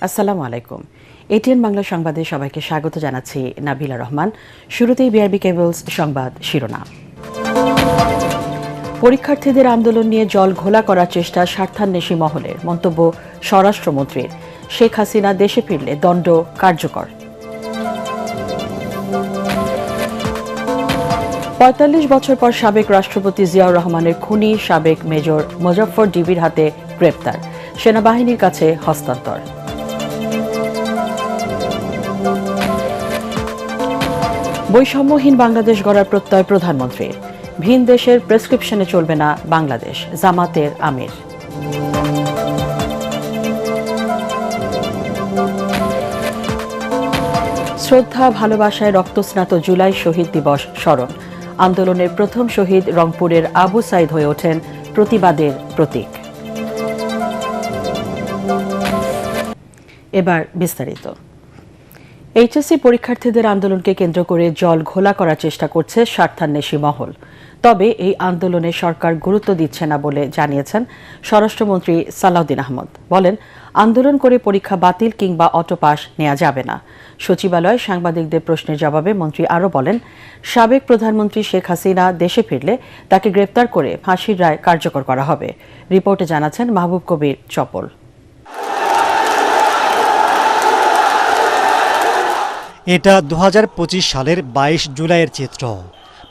আসসালামু আলাইকুম। এটিএন বাংলা সংবাদে সবাইকে স্বাগত জানাচ্ছি নাবিলা রহমান। শুরুতেই বিআরবি কেবলস সংবাদ শিরোনাম। পরীক্ষার্থীদের আন্দোলন নিয়ে জল ঘোলা করার চেষ্টা স্বার্থান্বেষী মহলের, মন্তব্য স্বরাষ্ট্রমন্ত্রীর। শেখ হাসিনা দেশে ফিরলে দণ্ড কার্যকর। ৪৫ বছর পর সাবেক রাষ্ট্রপতি জিয়াউর রহমানের খুনি সাবেক মেজর মোজাফফর ডিবির হাতে গ্রেপ্তার, সেনাবাহিনীর কাছে হস্তান্তর। বৈষম্যহীন বাংলাদেশ গড়ার প্রত্যয় প্রধানমন্ত্রীর। ভিন দেশের প্রেসক্রিপশনে চলবে না বাংলাদেশ, জামাতের আমির। শ্রদ্ধা ভালোবাসায় রক্তস্নাত জুলাই শহীদ দিবস স্মরণ। আন্দোলনের প্রথম শহীদ রংপুরের আবু সাইদ হয়ে ওঠেন প্রতিবাদের প্রতীক। এবার বিস্তারিত। এইচএসসি পরীক্ষার্থীদের আন্দোলনকে কেন্দ্র করে জল ঘোলা করার চেষ্টা করছে স্বার্থান্বেষী মহল। তবে এই আন্দোলনে সরকার গুরুত্ব দিচ্ছে না বলে জানিয়েছেন স্বরাষ্ট্রমন্ত্রী সালাউদ্দিন আহমদ। বলেন, আন্দোলন করে পরীক্ষা বাতিল কিংবা অটোপাস নেওয়া যাবে না। সচিবালয়ে সাংবাদিকদের প্রশ্নের জবাবে মন্ত্রী আরও বলেন, সাবেক প্রধানমন্ত্রী শেখ হাসিনা দেশে ফিরলে তাকে গ্রেপ্তার করে ফাঁসির রায় কার্যকর করা হবে। রিপোর্টে জানাচ্ছেন মাহবুব কবির চপল। এটা ২০২৫ সালের ২২ জুলাইয়ের চিত্র।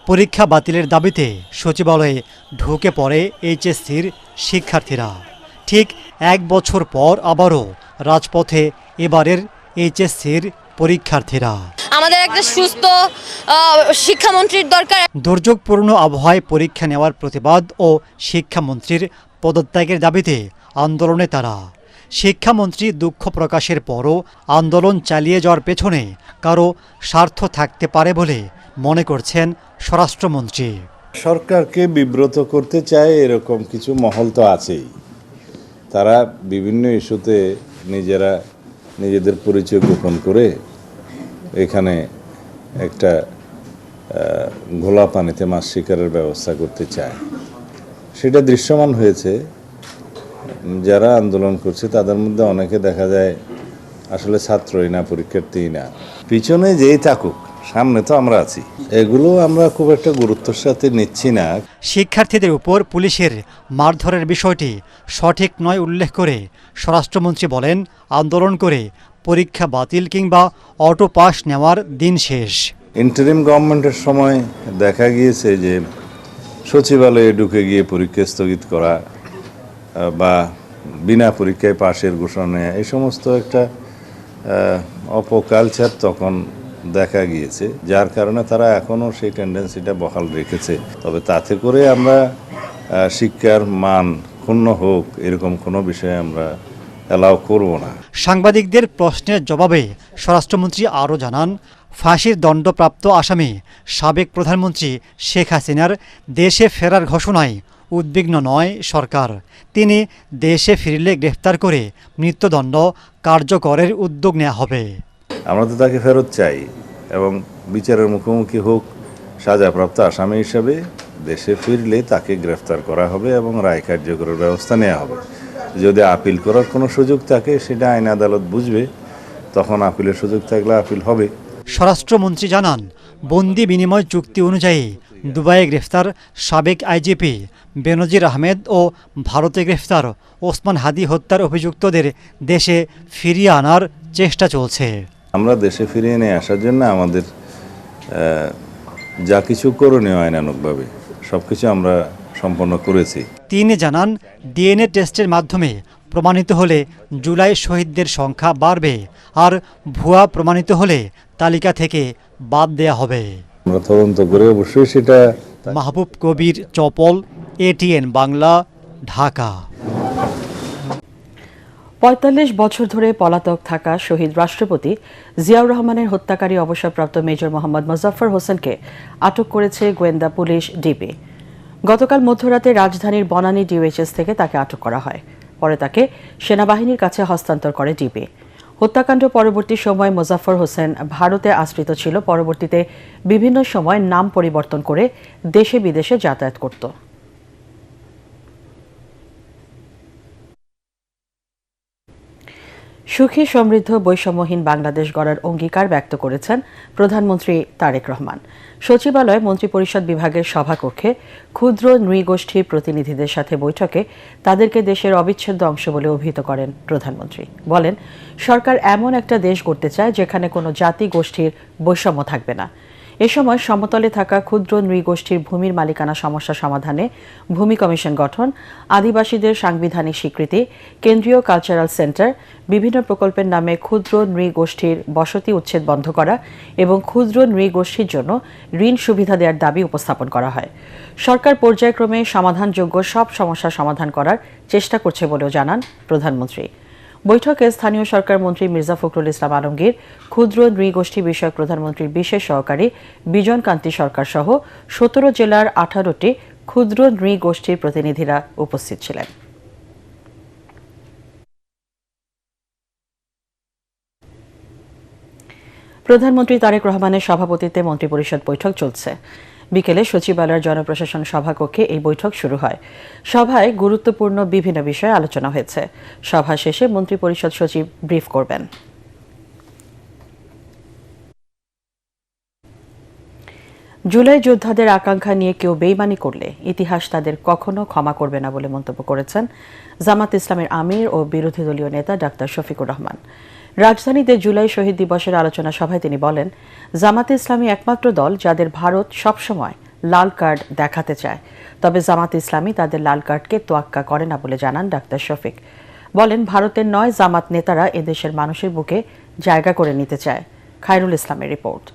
পরীক্ষা বাতিলের দাবিতে সচিবালয়ে ঢুকে পড়ে এইচএসসির শিক্ষার্থীরা। ঠিক এক বছর পর আবারও রাজপথে এবারের এইচএসসির পরীক্ষার্থীরা। আমাদের একটা সুস্থ শিক্ষামন্ত্রীর দরকার। দুর্যোগপূর্ণ আবহাওয়ায় পরীক্ষা নেওয়ার প্রতিবাদ ও শিক্ষামন্ত্রীর পদত্যাগের দাবিতে আন্দোলনে তারা। শিক্ষামন্ত্রী দুঃখ প্রকাশের পরও আন্দোলন চালিয়ে যাওয়ার পেছনে কারো স্বার্থ থাকতে পারে বলে মনে করছেন স্বরাষ্ট্রমন্ত্রী। সরকারকে বিব্রত করতে চায় এরকম কিছু মহল তো আছেই। তারা বিভিন্ন ইস্যুতে নিজেদের পরিচয় গোপন করে এখানে একটা ঘোলা পানিতে মাছ শিকারের ব্যবস্থা করতে চায়। সেটা দৃশ্যমান হয়েছে। যারা আন্দোলন করছে তাদের মধ্যে অনেকে দেখা যায় আসলে ছাত্রই না, পরীক্ষার্থীই না। পিছনে যেই থাকুক, সামনে তো আমরা আছি। এগুলো আমরা খুব একটা গুরুত্বের সাথে নিচ্ছি না। শিক্ষার্থীদের উপর পুলিশের মারধরের বিষয়টি সঠিক নয় উল্লেখ করে স্বরাষ্ট্রমন্ত্রী বলেন, আন্দোলন করে পরীক্ষা বাতিল কিংবা অটো পাস নেওয়ার দিন শেষ। ইন্টারিম গভর্নমেন্টের সময় দেখা গিয়েছে যে সচিবালয়ে ঢুকে গিয়ে পরীক্ষা স্থগিত করা বা বিনা পরীক্ষায় পাশের ঘোষণা নেওয়া, এই সমস্ত একটা অপকালচার তখন দেখা গিয়েছে, যার কারণে তারা এখনও সেই টেন্ডেন্সিটা বহাল রেখেছে। তবে তাতে করে আমরা শিক্ষার মান ক্ষুণ্ণ হোক এরকম কোনো বিষয়ে আমরা অ্যালাউ করব না। সাংবাদিকদের প্রশ্নের জবাবে স্বরাষ্ট্রমন্ত্রী আরও জানান, ফাঁসির দণ্ডপ্রাপ্ত আসামি সাবেক প্রধানমন্ত্রী শেখ হাসিনার দেশে ফেরার ঘোষণায় উদ্বিগ্ন নয় সরকার। তিনি দেশে ফিরলে গ্রেফতার করে মৃত্যুদণ্ড কার্যকরের উদ্যোগ নেওয়া হবে। আমরা তো তাকে ফেরত চাই এবং বিচারের মুখোমুখি হোক। সাজাপ্রাপ্ত আসামি হিসাবে দেশে ফিরলে তাকে গ্রেফতার করা হবে এবং রায় কার্যকরের ব্যবস্থা নেওয়া হবে। যদি আপিল করার কোনো সুযোগ থাকে সেটা আইন আদালত বুঝবে, তখন আপিলের সুযোগ থাকলে আপিল হবে। স্বরাষ্ট্রমন্ত্রী জানান, বন্দি বিনিময় চুক্তি অনুযায়ী দুবাইয়ে গ্রেফতার সাবেক আইজিপি বেনজির আহমেদ ও ভারতে গ্রেফতার ওসমান হাদি হত্যার অভিযুক্তদের দেশে ফিরিয়ে আনার চেষ্টা চলছে। আমরা দেশে ফিরিয়ে নিয়ে আসার জন্য আমাদের যা কিছু করণীয় আইনানুগভাবে সবকিছু আমরা সম্পন্ন করেছি। তিনি জানান, ডিএনএ টেস্টের মাধ্যমে প্রমাণিত হলে জুলাই শহীদদের সংখ্যা বাড়বে, আর ভুয়া প্রমাণিত হলে তালিকা থেকে বাদ দেয়া হবে। আমরা তদন্ত করে অবশ্যই সেটা। মাহবুব কবির চপল, এটিএন বাংলা, ঢাকা। ৪৫ বছর ধরে পলাতক থাকা শহীদ রাষ্ট্রপতি জিয়াউর রহমানের হত্যাকারী অবসরপ্রাপ্ত মেজর মোহাম্মদ মোজাফফর হোসেনকে আটক করেছে গোয়েন্দা পুলিশ ডিবি। গতকাল মধ্যরাতে রাজধানীর বনানী ডিওএইচএস থেকে তাকে আটক করা হয়। পরে তাকে সেনাবাহিনীর কাছে হস্তান্তর করে ডিবি। হত্যাকাণ্ড পরবর্তী সময় মোজাফফর হোসেন ভারতে আশ্রিত ছিল। পরবর্তীতে বিভিন্ন সময় নাম পরিবর্তন করে দেশে বিদেশে যাতায়াত করত। সুখী সমৃদ্ধ বৈষম্যহীন বাংলাদেশ গড়ার অঙ্গীকার ব্যক্ত করেছেন প্রধানমন্ত্রী তারেক রহমান। সচিবালয় মন্ত্রিপরিষদ বিভাগের সভাকক্ষে ক্ষুদ্র নৃগোষ্ঠীর প্রতিনিধিদের সাথে বৈঠকে তাদেরকে দেশের অবিচ্ছেদ্য অংশ বলে অভিহিত করেন প্রধানমন্ত্রী। বলেন, সরকার এমন একটা দেশ গড়তে চায় যেখানে কোনো জাতি গোষ্ঠীর বৈষম্য থাকবে না। এ সময় সমতলে থাকা ক্ষুদ্র নৃগোষ্ঠীর ভূমির মালিকানা সমস্যা সমাধানে ভূমি কমিশন গঠন, আদিবাসীদের সাংবিধানিক স্বীকৃতি, কেন্দ্রীয় কালচারাল সেন্টার, বিভিন্ন প্রকল্পের নামে ক্ষুদ্র নৃগোষ্ঠীর বসতি উচ্ছেদ বন্ধ করা এবং ক্ষুদ্র নৃগোষ্ঠীর জন্য ঋণ সুবিধা দেওয়ার দাবি উপস্থাপন করা হয়। সরকার পর্যায়ক্রমে সমাধানযোগ্য সব সমস্যার সমাধান করার চেষ্টা করছে বলেও জানান প্রধানমন্ত্রী। বৈঠকে স্থানীয় সরকার মন্ত্রী মির্জা ফখরুল ইসলাম আলমগীর, ক্ষুদ্র নৃগোষ্ঠী বিষয়ক প্রধানমন্ত্রীর বিশেষ সহকারী বিজন কান্তি সরকার সহ 17 জেলার 18টি ক্ষুদ্র নৃগোষ্ঠীর প্রতিনিধিরা উপস্থিত ছিলেন। প্রধানমন্ত্রী তারেক রহমানের সভাপতিত্বে মন্ত্রিপরিষদ বৈঠক চলছে। বিকেলে সচিবালয়ের জনপ্রশাসন সভাকক্ষে এই বৈঠক শুরু হয়। সভায় গুরুত্বপূর্ণ বিভিন্ন বিষয়ে আলোচনা হয়েছে। সভা শেষে মন্ত্রিপরিষদ সচিব ব্রিফ করবেন। জুলাই যোদ্ধাদের আকাঙ্ক্ষা নিয়ে কেউ বেইমানি করলে ইতিহাস তাদের কখনো ক্ষমা করবে না বলে মন্তব্য করেছেন জামাত ইসলামের আমির ও বিরোধী দলীয় নেতা ডাক্তার শফিকুর রহমান। রাজধানীতে জুলাই শহীদ দিবসের আলোচনা সভায় তিনি বলেন, জামাতে ইসলামী একমাত্র দল যাদের ভারত সবসময় লাল কার্ড দেখাতে চায়, তবে জামাত ইসলামী তাদের লাল কার্ডকে তোয়াক্কা করে না বলে জানান ডাক্তার শফিক। বলেন, ভারতের নয় জামাত নেতারা এদেশের মানুষের বুকে জায়গা করে নিতে চায়। খায়রুল ইসলামের রিপোর্ট।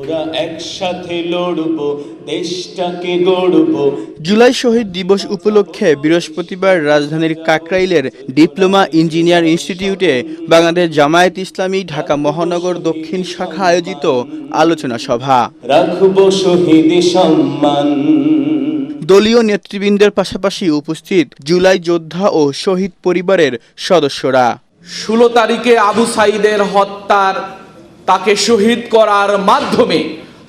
ওরা একসাথে লড়বো, দেশটাকে গড়বো। জুলাই শহীদ দিবস উপলক্ষে বৃহস্পতিবার রাজধানীর কাকরাইলের ডিপ্লোমা ইঞ্জিনিয়ার ইনস্টিটিউটে বাংলাদেশ জামায়াত ইসলামী ঢাকা মহানগর দক্ষিণ শাখা আয়োজিত আলোচনা সভা। রাখবো শহীদ সম্মান। দলীয় নেতৃবৃন্দের পাশাপাশি উপস্থিত জুলাই যোদ্ধা ও শহীদ পরিবারের সদস্যরা। 16 তারিখে আবু সাঈদের হত্যার, তাকে শহীদ করার মাধ্যমে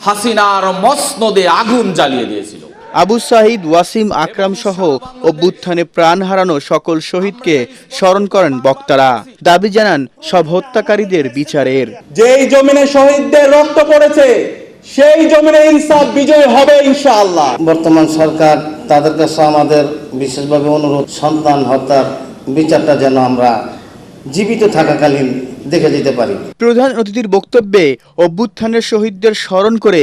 হাসিনার মসনদে আগুন জ্বালিয়ে দিয়েছিল। আবু সাঈদ, ওয়াসিম আকরাম সহ অভ্যুত্থানে প্রাণ হারানো সকল শহীদকে স্মরণ করেন বক্তারা। দাবি জানান সব হত্যাকারীদের বিচারের। যেই জমিনে শহীদদের রক্ত পড়েছে সেই জমিনে ইনসাফ বিজয় হবে ইনশাআল্লাহ। বর্তমান সরকার তাদের কাছে আমাদের বিশেষভাবে অনুরোধ, সন্তান হত্যার বিচারটা যেন আমরা জীবিত থাকাকালীন দেখে যেতে পারি। প্রধান অতিথির বক্তব্যে অভ্যুত্থানের শহীদদের স্মরণ করে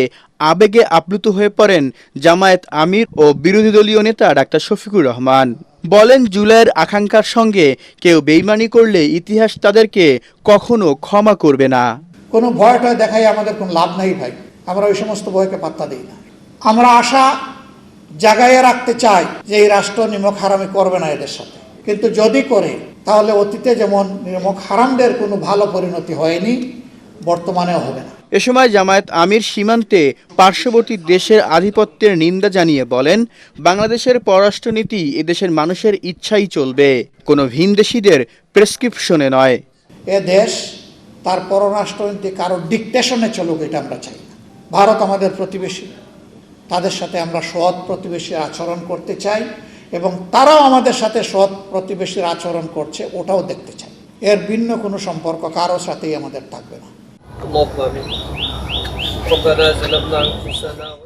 আবেগে আপ্লুত হয়ে পড়েন জামায়াত আমির ও বিরোধী দলীয় নেতা ডাক্তার শফিকুর রহমান। বলেন, জুলাইয়ের আকাঙ্ক্ষার সঙ্গে কেউ বেইমানি করলে ইতিহাস তাদেরকে কখনো ক্ষমা করবে না। কোনো ভয়টা দেখাই আমাদের কোনো লাভ নাই ভাই, আমরা ওই সমস্ত ভয়কে পাত্তা দিই না। আমরা আশা জাগাইয়ে রাখতে চাই যে এই রাষ্ট্র নিমক হারামি করবে না এদের সাথে, কিন্তু যদি করে তাহলে অতীতে যেমন নিমক হারামদের কোনো ভালো পরিণতি হয়নি, বর্তমানেও হবে না। এ সময় জামায়াত আমির সীমান্তে পার্শ্ববর্তী দেশের আধিপত্যের নিন্দা জানিয়ে বলেন, বাংলাদেশের পররাষ্ট্রনীতি এদেশের মানুষের ইচ্ছাই চলবে, কোনো ভিনদেশীদের প্রেসক্রিপশনে নয়। এ দেশ তার পররাষ্ট্রনীতি কারো ডিকটেশনে চলুক, এটা আমরা চাই না। ভারত আমাদের প্রতিবেশী, তাদের সাথে আমরা সৎ প্রতিবেশীর আচরণ করতে চাই এবং তারাও আমাদের সাথে সৎ প্রতিবেশীর আচরণ করছে ওটাও দেখতে চাই। এর ভিন্ন কোনো সম্পর্ক কারো সাথেই আমাদের থাকবে না।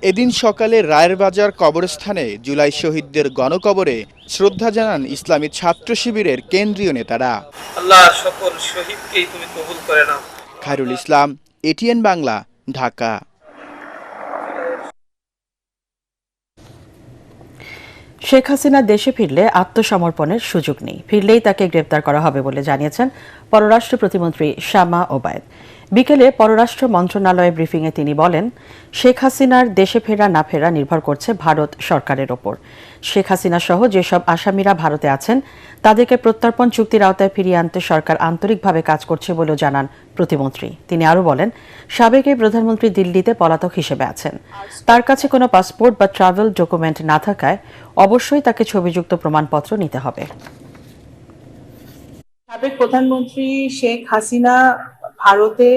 এদিন সকালে রায়ের বাজার কবরস্থানে জুলাই শহীদদের গণকবরে শ্রদ্ধা জানান ইসলামী ছাত্র শিবিরের কেন্দ্রীয় নেতারা। আল্লাহ সকল শহীদকেই তুমি কবুল করে নাও। খায়রুল ইসলাম, এটিএন বাংলা, ঢাকা। শেখ হাসিনা দেশে ফিরলে আত্মসমর্পণের সুযোগ নেই, ফিরলেই তাকে গ্রেপ্তার করা হবে বলে জানিয়েছেন পররাষ্ট্র প্রতিমন্ত্রী শামা ওবায়দ। বিকেলে পররাষ্ট্র মন্ত্রণালয়ে ব্রিফিংয়ে তিনি বলেন, শেখ হাসিনার দেশে ফেরা না ফেরা নির্ভর করছে ভারত সরকারের ওপর। শেখ হাসিনা সহ যেসব আসামিরা ভারতে আছেন তাদেরকে প্রত্যর্পণ চুক্তির আওতায় ফিরিয়ে আনতে সরকার আন্তরিকভাবে কাজ করছে বলেও জানান প্রতিমন্ত্রী। তিনি আরও বলেন, সাবেক এই প্রধানমন্ত্রী দিল্লিতে পলাতক হিসেবে আছেন। তার কাছে কোনো পাসপোর্ট বা ট্রাভেল ডকুমেন্ট না থাকায় অবশ্যই তাকে ছবিযুক্ত প্রমাণপত্র নিতে হবে। সাবেক প্রধানমন্ত্রী শেখ হাসিনা ভারতে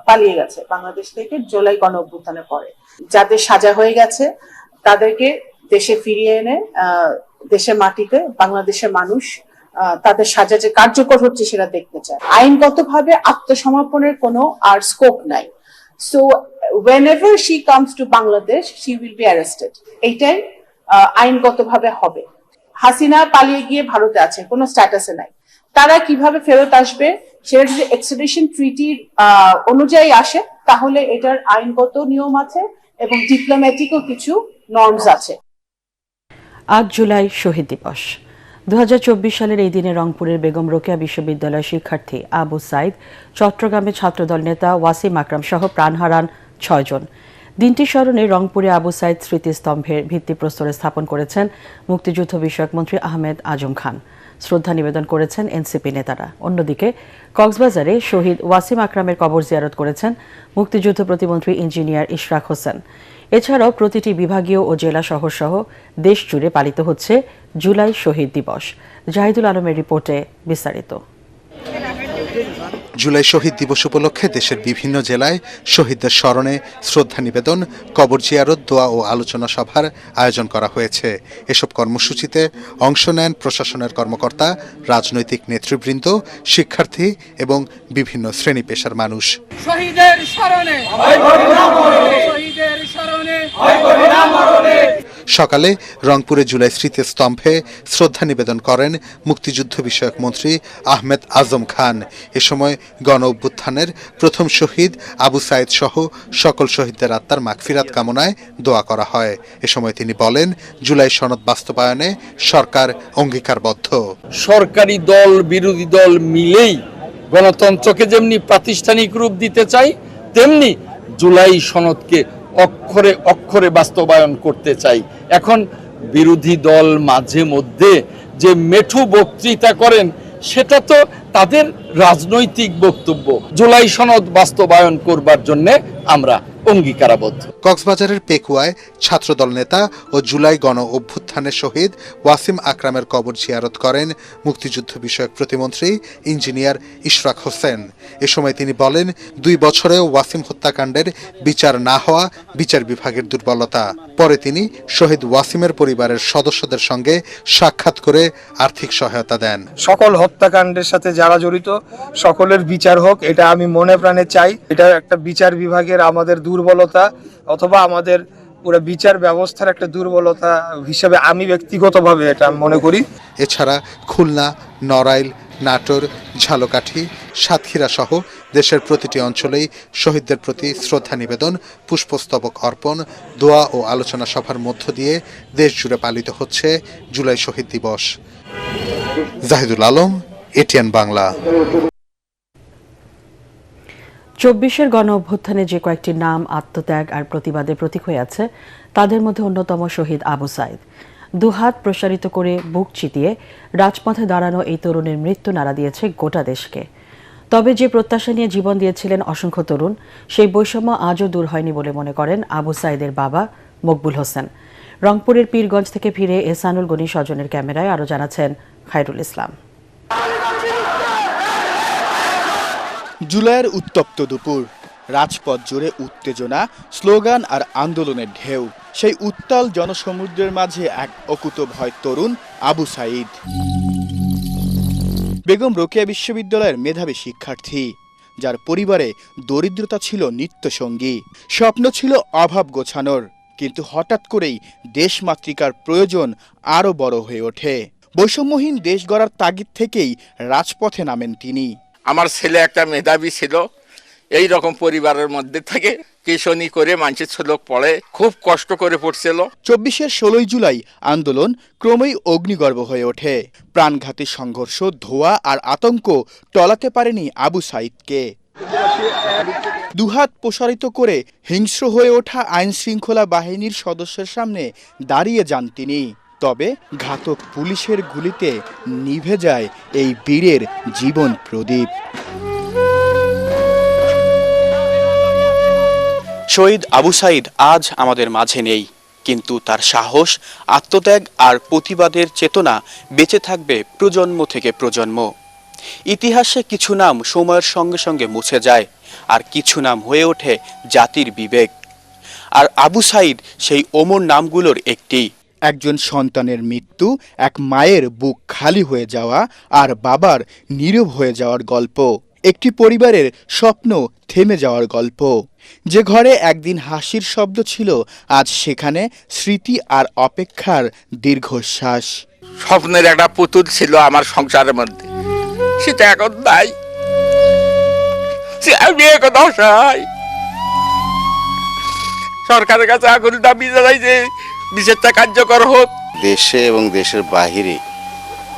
পালিয়ে গেছে বাংলাদেশ থেকে জুলাই গণ অভ্যুত্থানের পরে। যাদের সাজা হয়ে গেছে তাদেরকে দেশে ফিরিয়ে এনে দেশের মাটিতে বাংলাদেশের মানুষ তাদের সাজা যে কার্যকর হচ্ছে সেটা দেখতে চায়। আইনগতভাবে আত্মসমর্পণের কোনো আর স্কোপ নাই। So whenever she comes to Bangladesh, she will be arrested. এইটাই আইনগতভাবে হবে। হাসিনা পালিয়ে গিয়ে ভারতে আছে, কোনো স্ট্যাটাসে নাই। তারা কিভাবে ফেরত আসবে সেটা যদি এক্সট্রাডিশন ট্রিটির অনুযায়ী আসে তাহলে এটার আইনগত নিয়ম আছে এবং ডিপ্লোম্যাটিকও কিছু নর্মস আছে। ৮ জুলাই শহীদ দিবস। 2024 সালের এই দিনে রংপুরের বেগম রোকেয়া বিশ্ববিদ্যালয়ের শিক্ষার্থী আবু সাইদ, চট্টগ্রামে ছাত্রদল নেতা ওয়াসিম আকরাম সহ প্রাণ হারান 6 জন। দিনটি স্মরণে রংপুরে আবু সাইদ স্মৃতিস্তম্ভের ভিত্তিপ্রস্তরে স্থাপন করেছেন মুক্তিযুদ্ধ বিষয়ক মন্ত্রী আহমেদ আজম খান। শ্রদ্ধা নিবেদন করেছেন এনসিপি নেতারা। অন্যদিকে কক্সবাজারে শহীদ ওয়াসিম আকরামের কবর জিয়ারত করেছেন মুক্তিযুদ্ধ প্রতিমন্ত্রী ইঞ্জিনিয়ার ইশরাক হোসেন। এছাড়াও প্রতিটি বিভাগীয় ও জেলা শহর সহ দেশ জুড়ে পালিত হচ্ছে জুলাই শহীদ দিবস। জাহিদুল আলমের রিপোর্টে বিস্তারিত। জুলাই শহীদ দিবস উপলক্ষে দেশের বিভিন্ন জেলায় শহীদদের স্মরণে শ্রদ্ধা নিবেদন, কবর জিয়ারত, দোয়া ও আলোচনা সভার আয়োজন করা হয়েছে। এসব কর্মসূচিতে অংশ নেন প্রশাসনের কর্মকর্তা, রাজনৈতিক নেতৃবৃন্দ, শিক্ষার্থী এবং বিভিন্ন শ্রেণী পেশার মানুষ। শহীদের স্মরণে, শহীদের স্মরণে, সকালে রংপুরে জুলাই স্মৃতিস্তম্ভে শ্রদ্ধা নিবেদন করেন মুক্তিযুদ্ধ বিষয়ক মন্ত্রী আহমেদ আজম খান। এ সময় গণ অভ্যুত্থানের প্রথম শহীদ আবু সাইদ সহ সকল শহীদদের আত্মার মাগফিরাত কামনায় দোয়া করা হয়। এ সময় তিনি বলেন, জুলাই সনদ বাস্তবায়নে সরকার অঙ্গীকারবদ্ধ। সরকারি দল বিরোধী দল মিলেই গণতন্ত্রকে যেমনি প্রাতিষ্ঠানিক রূপ দিতে চাই, তেমনি জুলাই সনদকে অক্ষরে অক্ষরে বাস্তবায়ন করতে চাই। এখন বিরোধী দল মাঝে মধ্যে যে মেঠু বক্তৃতা করেন সেটা তো তাদের রাজনৈতিক বক্তব্য। জুলাই সনদ বাস্তবায়ন করবার জন্য আমরা অঙ্গীকারাবদ্ধ। কক্সবাজারের পেকুয়ায় ছাত্রদল নেতা ও জুলাই গণ অভ্যুত্থানের শহীদ ওয়াসিম আকরামের কবর জিয়ারত করেন মুক্তিযুদ্ধ বিষয়ক প্রতিমন্ত্রী ইঞ্জিনিয়ার ইশরাক হোসেন। এ সময় তিনি বলেন, 2 বছরেও ওয়াসিম হত্যাকাণ্ডের বিচার না হওয়া বিচার বিভাগের দুর্বলতা। পরে তিনি শহীদ ওয়াসিমের পরিবারের সদস্যদের সঙ্গে সাক্ষাৎ করে আর্থিক সহায়তা দেন। সকল হত্যাকাণ্ডের সাথে যারা জড়িত সকলের বিচার হোক, এটা আমি মনে প্রাণে চাই। এটা একটা বিচার বিভাগের আমাদের দুর্বলতা অথবা আমাদের পুরো বিচার ব্যবস্থার একটা দুর্বলতা হিসেবে আমি ব্যক্তিগতভাবে এটা মনে করি। এছাড়া খুলনা, নড়াইল, নাটোর, ঝালকাঠি, সাতক্ষীরা সহ দেশের প্রতিটি অঞ্চলেই শহীদদের প্রতি শ্রদ্ধা নিবেদন, পুষ্পস্তবক অর্পণ, দোয়া ও আলোচনা সভার মধ্য দিয়ে দেশ জুড়ে পালিত হচ্ছে জুলাই শহীদ দিবস। জাহিদুল আলম, এটিএন বাংলা। 24-এর গণ অভ্যুত্থানে যে কয়েকটি নাম আত্মত্যাগ আর প্রতিবাদের প্রতীক হয়ে আছে তাদের মধ্যে অন্যতম শহীদ আবু সাইদ। দুহাত প্রসারিত করে বুক চিতিয়ে রাজপথে দাঁড়ানো এই তরুণের মৃত্যু নাড়া দিয়েছে গোটা দেশকে। তবে যে প্রত্যাশা নিয়ে জীবন দিয়েছিলেন অসংখ্য তরুণ, সেই বৈষম্য আজও দূর হয়নি বলে মনে করেন আবু সাইদের বাবা মকবুল হোসেন। রংপুরের পীরগঞ্জ থেকে ফিরে এহসানুল গনি স্বজনের ক্যামেরায় আরও জানাচ্ছেন খায়রুল ইসলাম। জুলাইয়ের উত্তপ্ত দুপুর, রাজপথ জুড়ে উত্তেজনা, স্লোগান আর আন্দোলনের ঢেউ। সেই উত্তাল জনসমুদ্রের মাঝে এক অকুতোভয় তরুণ আবু সাইদ, বেগম রোকেয়া বিশ্ববিদ্যালয়ের মেধাবী শিক্ষার্থী, যার পরিবারে দরিদ্রতা ছিল নিত্যসঙ্গী। স্বপ্ন ছিল অভাব গোছানোর, কিন্তু হঠাৎ করেই দেশমাতৃকার প্রয়োজন আরও বড় হয়ে ওঠে। বৈষম্যহীন দেশ গড়ার তাগিদ থেকেই রাজপথে নামেন তিনি। আমার ছেলে একটা মেধাবী ছিল, এই রকম পরিবারের মধ্যে থেকে টিউশনি করে মানুষের ছেলে পড়ে, খুব কষ্ট করে পড়ছিল। 24-এর 16 জুলাই আন্দোলন ক্রমেই অগ্নিগর্ভ হয়ে ওঠে। প্রাণঘাতী সংঘর্ষ, ধোঁয়া আর আতঙ্ক টলাতে পারেনি আবু সাইদকে। দুহাত প্রসারিত করে হিংস্র হয়ে ওঠা আইন শৃঙ্খলা বাহিনীর সদস্যের সামনে দাঁড়িয়ে যান তিনি। তবে ঘাতক পুলিশের গুলিতে নিভে যায় এই বীরের জীবন প্রদীপ। শহীদ আবু সাইদ আজ আমাদের মাঝে নেই, কিন্তু তার সাহস, আত্মত্যাগ আর প্রতিবাদের চেতনা বেঁচে থাকবে প্রজন্ম থেকে প্রজন্ম। ইতিহাসে কিছু নাম সময়ের সঙ্গে সঙ্গে মুছে যায়, আর কিছু নাম হয়ে ওঠে জাতির বিবেক। আর আবু সাইদ সেই অমর নামগুলোর একটি। একজন সন্তানের মৃত্যু, এক মায়ের বুক খালি হয়ে যাওয়া আর বাবার নীরব হয়ে যাওয়ার গল্প, একটি পরিবারের স্বপ্ন থেমে যাওয়ার গল্প। যে ঘরে একদিন হাসির শব্দ ছিল, আজ সেখানে স্মৃতি আর অপেক্ষার দীর্ঘশ্বাস। স্বপ্নের একটা পুতুল ছিল আমার সংসারের মধ্যে, সেটা এখন নাই। আমি এখন অসহায়। সরকারের কাছে আগুন দাবি জানাই যে বিচারটা কার্যকর হোক। দেশে এবং দেশের বাহিরে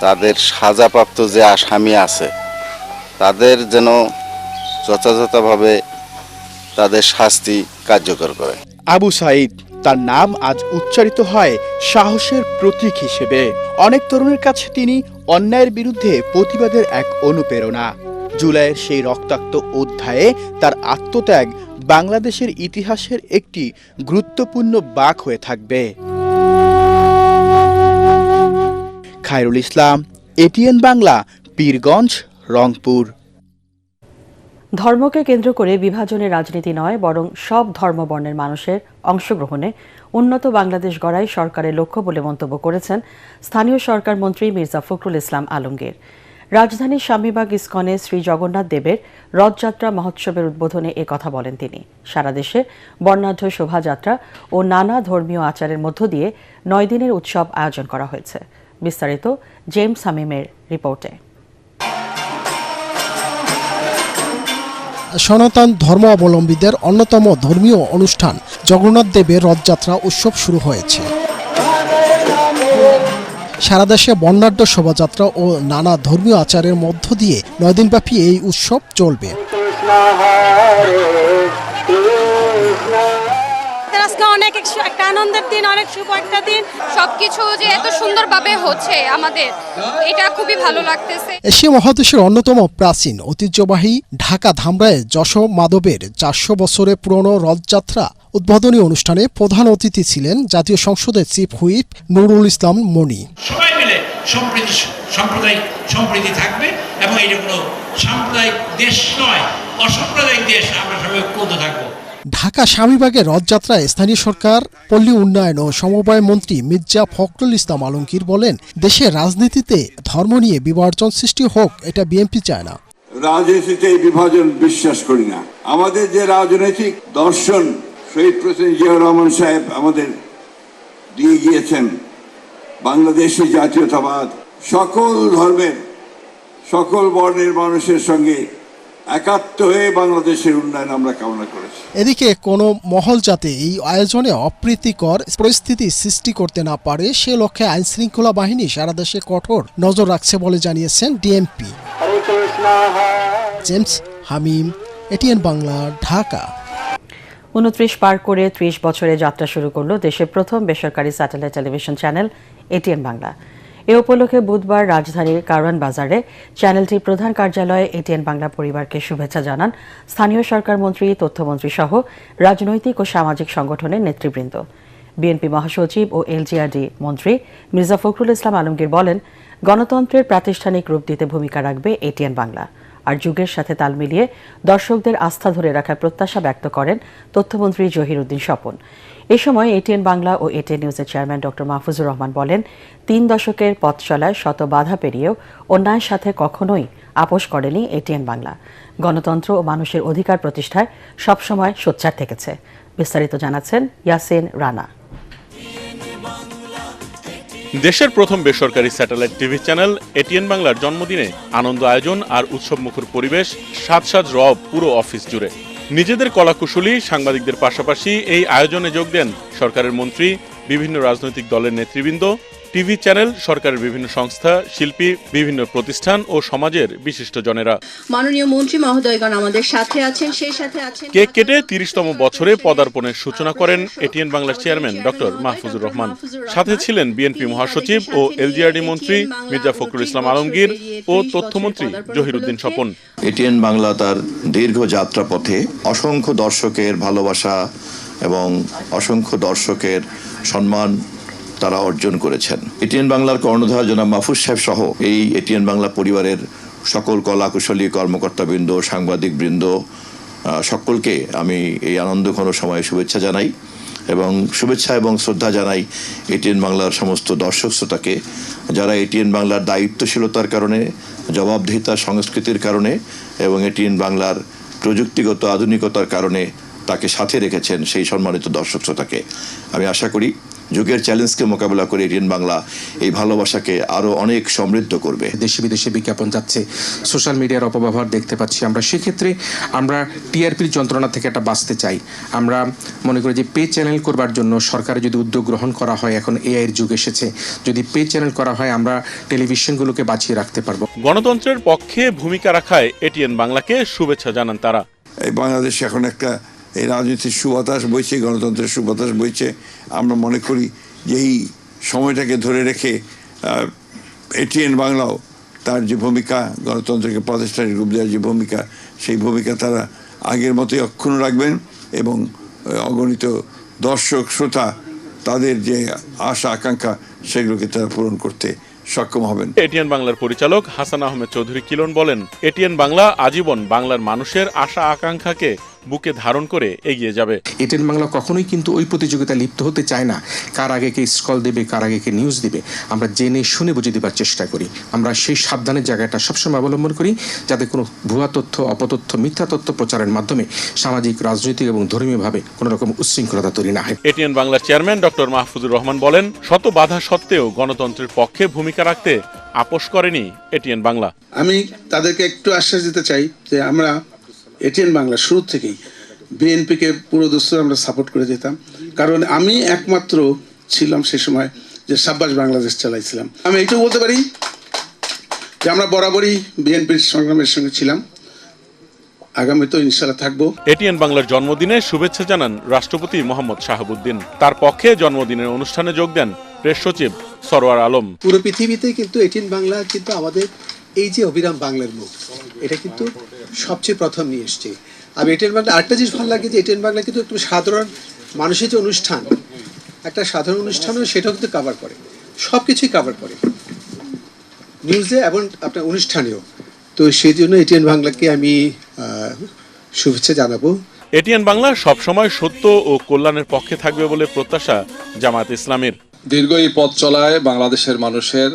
তাদের সাজাপ্রাপ্ত যে আসামি আছে তাদের যেন যথাযথভাবে তাদের শাস্তি কার্যকর করে। আবু সাঈদ, তার নাম আজ উচ্চারিত হয় সাহসের প্রতীক হিসেবে। অনেক তরুণের কাছে তিনি অন্যায়ের বিরুদ্ধে প্রতিবাদের এক অনুপ্রেরণা। জুলাইয়ের সেই রক্তাক্ত অধ্যায়ে তার আত্মত্যাগ বাংলাদেশের ইতিহাসের একটি গুরুত্বপূর্ণ বাঁক হয়ে থাকবে। খায়রুল ইসলাম, এটিএন বাংলা, পীরগঞ্জ, রংপুর। ধর্মকে কেন্দ্র করে বিভাজনের রাজনীতি নয়, বরং সব ধর্ম বর্ণের মানুষের অংশগ্রহণে উন্নত বাংলাদেশ গড়াই সরকারের লক্ষ্য বলে মন্তব্য করেছেন স্থানীয় সরকার মন্ত্রী মির্জা ফখরুল ইসলাম আলমগীর। রাজধানীর স্বামীবাগ ইস্কনে শ্রী জগন্নাথ দেবের রথযাত্রা মহোৎসবের উদ্বোধনে কথা বলেন তিনি। সারা দেশে বর্ণাঢ্য শোভাযাত্রা ও নানা ধর্মীয় আচারের মধ্য দিয়ে 9 দিনের উৎসব আয়োজন করা হয়েছে। বিস্তারিত জেমস হামিমের রিপোর্টে। সনাতন ধর্মাবলম্বীদের অন্যতম ধর্মীয় অনুষ্ঠান জগন্নাথ দেবের রথযাত্রা উৎসব শুরু হয়েছে। সারা দেশে বর্ণাঢ্য শোভাযাত্রা ও নানা ধর্মীয় আচারের মধ্য দিয়ে 9 দিনব্যাপী এই উৎসব চলবে। আজকে অনেক একটা আনন্দের দিন, অনেক শুভ একটা দিন। সবকিছু যে এত সুন্দরভাবে হচ্ছে আমাদের, এটা খুবই ভালো লাগতেছে। এশিয়া মহাদেশের অন্যতম প্রাচীন ঐতিহ্যবাহী ঢাকা ধামরায়ে যশো মাধবের 400 বছরের পুরনো রথযাত্রা উদ্বোধনী অনুষ্ঠানে প্রধান অতিথি ছিলেন জাতীয় সংসদের চিফ হুইপ নুরুল ইসলাম মনি। সবাই মিলে সাম্প্রদায়িক সম্প্রীতি থাকবে এবং এটা কোনো সাম্প্রদায়িক দেশ নয়, অসাম্প্রদায়িক দেশ। আমরা সবাই ঐক্যবদ্ধ থাকবো। ঢাকা স্বামীবাগের রথযাত্রায় স্থানীয় সরকার, পল্লী উন্নয়ন ও সমবায় মন্ত্রী মির্জা ফখরুল ইসলাম আলমগীর বলেন, দেশের রাজনীতিতে ধর্ম নিয়ে বিভাজন সৃষ্টি হোক, এটা বিএনপি চায় না। রাজনীতিতে বিভাজন বিশ্বাস করি না। আমাদের যে রাজনৈতিক দর্শন শহীদ প্রেসিডেন্ট জিয়াউর রহমান সাহেব আমাদের দিয়ে গিয়েছেন, বাংলাদেশি জাতীয়তাবাদ, সকল ধর্মের সকল বর্ণের মানুষের সঙ্গে একাত্ম হয়ে বাংলাদেশের উন্নয়ন আমরা কামনা করেছি। এদিকে কোনো মহল যাতে এই আয়োজনে অপ্রীতিকর পরিস্থিতি সৃষ্টি করতে না পারে সে লক্ষ্যে আইন শৃঙ্খলা বাহিনী সারা দেশে কঠোর নজর রাখছে বলে জানিয়েছেন DMP. James Hamim, ATN Bangla, Dhaka. 29 পার করে 30 বছরে যাত্রা শুরু করল দেশের প্রথম বেসরকারি satellite television channel ATN Bangla. এ উপলক্ষে বুধবার রাজধানীর কারওয়ান বাজারে চ্যানেলটির প্রধান কার্যালয়ে এটিএন বাংলা পরিবারকে শুভেচ্ছা জানান স্থানীয় সরকার মন্ত্রী, তথ্যমন্ত্রী সহ রাজনৈতিক ও সামাজিক সংগঠনের নেতৃবৃন্দ। বিএনপি মহাসচিব ও এলজিআরডি মন্ত্রী মির্জা ফখরুল ইসলাম আলমগীর বলেন, গণতন্ত্রের প্রাতিষ্ঠানিক রূপ দিতে ভূমিকা রাখবে এটিএন বাংলা। আর যুগের সাথে তাল মিলিয়ে দর্শকদের আস্থা ধরে রাখার প্রত্যাশা ব্যক্ত করেন তথ্যমন্ত্রী জহিরুদ্দিন স্বপন। এ সময় এটিএন বাংলা ও এটিএন নিউজের চেয়ারম্যান ডক্টর মাহফুজুর রহমান বলেন, 3 দশকের পথ চলায় শত বাধা পেরিয়েও অন্যায়ের সাথে কখনোই আপোষ করেনি এটিএন বাংলা। গণতন্ত্র ও মানুষের অধিকার প্রতিষ্ঠায় সবসময় সোচ্চার থেকেছে। বিস্তারিত জানাচ্ছেন ইয়াসিন রানা। দেশের প্রথম বেসরকারি স্যাটেলাইট টিভি চ্যানেল এটিএন বাংলার জন্মদিনে আনন্দ আয়োজন আর উৎসবমুখর পরিবেশ, সাজ রব পুরো অফিস জুড়ে। নিজেদের কলাকুশলী সাংবাদিকদের পাশাপাশি এই আয়োজনে যোগ দেন সরকারের মন্ত্রী, বিভিন্ন রাজনৈতিক দলের নেতৃবৃন্দ, টিভি চ্যানেল, সরকারের বিভিন্ন সংস্থা, শিল্পী, বিভিন্ন প্রতিষ্ঠান ও সমাজের বিশিষ্টজনেরা। মাননীয় মন্ত্রী মহোদয়গণ আমাদের সাথে আছেন, সেই সাথে আছেন। কেক কেটে 30তম বছরে পদার্পণের সূচনা করেন এটিএন বাংলার চেয়ারম্যান ডক্টর মাহফুজুর রহমান। সাথে ছিলেন বিএনপি মহাসচিব ও এলজিআরডি মন্ত্রী মির্জা ফখরুল ইসলাম আলমগীর ও তথ্যমন্ত্রী জহিরুদ্দিন স্বপন। এটিএন বাংলা তার দীর্ঘ যাত্রা পথে অসংখ্য দর্শকের ভালোবাসা এবং অসংখ্য দর্শকের সম্মান তারা অর্জন করেছেন। এটিএন বাংলার কর্ণধার জনাব মাহফুজ সাহেব সহ এই এটিএন বাংলা পরিবারের সকল কলাকুশলী কর্মকর্তাবৃন্দ, সাংবাদিকবৃন্দ সকলকে আমি এই আনন্দঘন সময়ে শুভেচ্ছা জানাই এবং শুভেচ্ছা এবং শ্রদ্ধা জানাই এটিএন বাংলার সমস্ত দর্শক শ্রোতাকে, যারা এটিএন বাংলার দায়িত্বশীলতার কারণে, জবাবদিহিতা সংস্কৃতির কারণে এবং এটিএন বাংলার প্রযুক্তিগত আধুনিকতার কারণে তাকে সাথে রেখেছেন। সেই সম্মানিত দর্শক শ্রোতাকে আমি আশা করি যুগের চ্যালেঞ্জকে মোকাবেলা করে এটিএন বাংলা এই ভালোবাসাকে আরও অনেক সমৃদ্ধ করবে। দেশে বিদেশে বিজ্ঞাপন যাচ্ছে, সোশ্যাল মিডিয়ার অপব্যবহার দেখতে পাচ্ছি আমরা। সেক্ষেত্রে আমরা টিআরপির যন্ত্রণা থেকে একটা বাঁচতে চাই। আমরা মনে করি যে পে চ্যানেল করবার জন্য সরকারের যদি উদ্যোগ গ্রহণ করা হয়, এখন এআইয়ের যুগ এসেছে, যদি পে চ্যানেল করা হয় আমরা টেলিভিশনগুলোকে বাঁচিয়ে রাখতে পারবো। গণতন্ত্রের পক্ষে ভূমিকা রাখায় এটিএন বাংলাকে শুভেচ্ছা জানান তারা। এই বাংলাদেশে এখন একটা এই রাজনীতির সুবাতাস বইছে, গণতন্ত্রের সুবাতাস বইছে। আমরা মনে করি যে এই সময়টাকে ধরে রেখে এটিএন বাংলাও তার যে ভূমিকা, গণতন্ত্রকে প্রাতিষ্ঠানিক রূপ দেওয়ার যে ভূমিকা, সেই ভূমিকা তারা আগের মতোই অক্ষুণ্ণ রাখবেন এবং অগণিত দর্শক শ্রোতা তাদের যে আশা আকাঙ্ক্ষা সেগুলোকে তারা পূরণ করতে সক্ষম হবেন। এটিএন বাংলার পরিচালক হাসান আহমেদ চৌধুরী কিরণ বলেন, এটিএন বাংলা আজীবন বাংলার মানুষের আশা আকাঙ্ক্ষাকে বুকে ধারণ করে এগিয়ে যাবে। এটিএন বাংলা কখনোই কিন্তু ওই প্রতিযোগিতায় লিপ্ত হতে চায় না, কার আগে কে স্কল দেবে, কার আগে কে নিউজ দিবে। আমরা জেনে শুনে বুঝে দেবার চেষ্টা করি। আমরা সেই সাবধানের জায়গাটা সবসময় অবলম্বন করি, যাতে কোনো ভুয়া তথ্য, অপতথ্য, মিথ্যা তথ্য প্রচারের মাধ্যমে সামাজিক, রাজনৈতিক এবং ধর্মীয়ভাবে কোনো রকম উচ্ছৃঙ্খলতা তৈরি না হয়। এটিএন বাংলার চেয়ারম্যান ডক্টর মাহফুজুর রহমান বলেন, শত বাধা সত্ত্বেও গণতন্ত্রের পক্ষে ভূমিকা রাখতে আপোষ করেনি এটিএন বাংলা। আমি তাদেরকে একটু আশ্বাস দিতে চাই যে আমরা এটিএন বাংলা শুরু থেকেই বিএনপিকে পুরো দস্তুর আমরা সাপোর্ট করে যেতাম, কারণ আমি একমাত্র ছিলাম সে সময় যে সাব্বাস বাংলাদেশ চালাইছিলাম। আমি এইটুকু বলতে পারি যে আমরা বরাবরই বিএনপির সংগ্রামের সঙ্গে ছিলাম, আগামী তো ইনশাআল্লাহ থাকবো। এটিএন বাংলার জন্মদিনে শুভেচ্ছা জানান রাষ্ট্রপতি মোহাম্মদ শাহাবুদ্দিন। তার পক্ষে জন্মদিনের অনুষ্ঠানে যোগ দেন প্রেস সচিব সরওয়ার আলম। পুরো পৃথিবীতে কিন্তু এটিএন বাংলা কিন্তু আমাদের এই যে অবিরাম বাংলার মুখ, এটা কিন্তু সবচেয়ে প্রথম নিয়ে এসছে। আমি এটিএন বাংলা আরেকটা জিনিস ভালো লাগে যে এটিএন বাংলা কিন্তু একটু সাধারণ মানুষের যে অনুষ্ঠান, একটা সাধারণ অনুষ্ঠানও সেটাও কিন্তু কাভার করে, সব কিছুই কাভার করে, নিউজে এবং আপনার অনুষ্ঠানেও। তো সেই জন্য এটিএন বাংলাকে আমি শুভেচ্ছা জানাবো। এটিএন বাংলা সবসময় সত্য ও কল্যাণের পক্ষে থাকবে বলে প্রত্যাশা জামায়াত ইসলামীর। দীর্ঘ এই পথ চলায় বাংলাদেশের মানুষের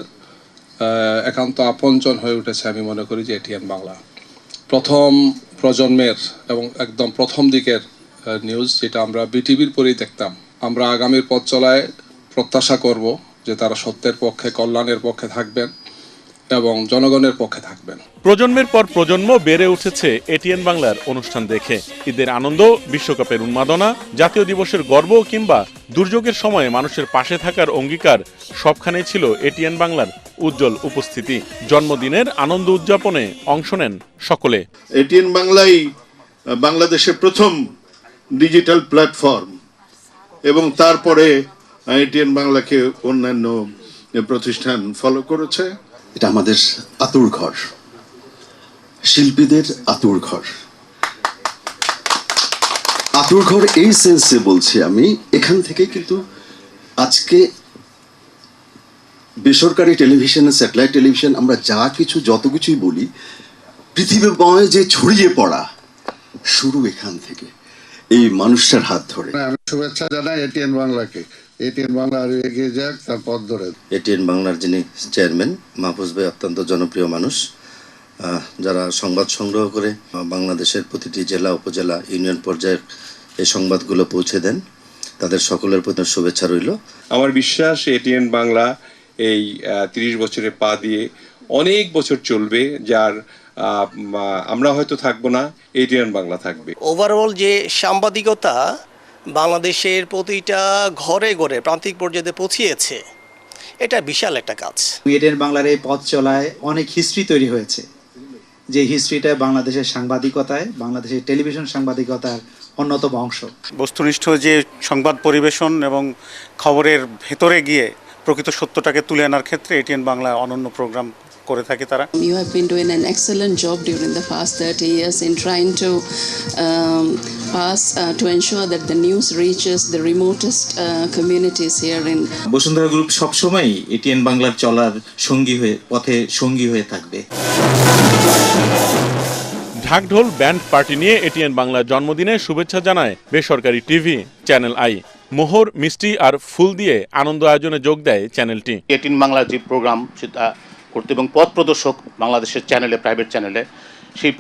একান্ত আপনজন হয়ে উঠেছে আমি মনে করি যে এটিএন বাংলা প্রথম প্রজন্মের এবং একদম প্রথম দিকের নিউজ, যেটা আমরা বিটিভির পরেই দেখতাম। আমরা আগামীর পথ চলায় প্রত্যাশা করব যে তারা সত্যের পক্ষে, কল্যাণের পক্ষে থাকবেন এবং জনগণের পক্ষে থাকবেন। প্রজন্মের পর প্রজন্ম বেড়ে উঠেছে এটিএন বাংলার অনুষ্ঠান দেখে। ঈদের আনন্দ, বিশ্বকাপের উন্মাদনা, জাতীয় দিবসের গর্ব কিংবা দুর্যোগের সময়ে মানুষের পাশে থাকার অঙ্গীকার সবখানেই ছিল এটিএন বাংলার উজ্জ্বল উপস্থিতি। জন্মদিনের আনন্দ উদযাপনে অংশ নেন সকলে। এটিএন বাংলাই বাংলাদেশের প্রথম ডিজিটাল প্ল্যাটফর্ম এবং তারপরে এটিএন বাংলাকে অন্যান্য প্রতিষ্ঠান ফলো করেছে। এটা আমাদের আতুর ঘর, শিল্পীদের আতুর ঘর। আতুর ঘর এই সেন্সে বলছি আমি, এখান থেকে কিন্তু আজকে বেসরকারি টেলিভিশন, স্যাটেলাইট টেলিভিশন, আমরা যা কিছু যত কিছুই বলি, পৃথিবীময় যে ছড়িয়ে পড়া শুরু এখান থেকে, এই মানুষটার হাত ধরে। আমি শুভেচ্ছা জানাই এটিএন বাংলাকে। এটিএন বাংলা আরো এগিয়ে যাক, তার পথ ধরে। এটিএন বাংলার যিনি চেয়ারম্যান মাহফুজ ভাই অত্যন্ত জনপ্রিয় মানুষ, যারা সংবাদ সংগ্রহ করে বাংলাদেশের প্রতিটি জেলা, উপজেলা, ইউনিয়ন পর্যায়ে এই সংবাদগুলো পৌঁছে দেন, তাদের সকলের প্রতি শুভেচ্ছা রইল। আমার বিশ্বাস এটিএন বাংলা এই 30 বছরে পা দিয়ে অনেক বছর চলবে, যার আমরা হয়তো থাকবো না, এটিএন বাংলা থাকবে। ওভারঅল যে সাংবাদিকতা বাংলাদেশের প্রতিটা ঘরে ঘরে প্রান্তিক পর্যায়ে পৌঁছিয়েছে, এটা বিশাল একটা কাজ। এটিএন বাংলার এই পথ চলায় অনেক হিস্ট্রি তৈরি হয়েছে, যে হিস্ট্রিটা বাংলাদেশের সাংবাদিকতায়, বাংলাদেশের টেলিভিশন সাংবাদিকতার অন্যতম অংশ। বস্তুনিষ্ঠ যে সংবাদ পরিবেশন এবং খবরের ভেতরে গিয়ে প্রকৃত সত্যটাকে তুলে আনার ক্ষেত্রে এটিএন বাংলা অনন্য প্রোগ্রাম করে থাকে তারা। You have been doing an excellent job during the past 30 years in trying to to ensure that the news reaches the remotest communities here in Bashundhara group সবসময় এটিএন বাংলার চলার পথে সঙ্গী হয়ে থাকবে। ঢাকঢোল ব্যান্ড পার্টি নিয়ে এটিএন বাংলার জন্মদিনে শুভেচ্ছা জানায় বেসরকারি টিভি চ্যানেল আই। মোহর, মিষ্টি আর ফুল দিয়ে আনন্দ আয়োজনে যোগ দেয় চ্যানেলটি। এটিএন বাংলার যে প্রোগ্রাম সেটা করতে এবং পথ প্রদর্শক বাংলাদেশের চ্যানেলে, প্রাইভেট চ্যানেলে সেই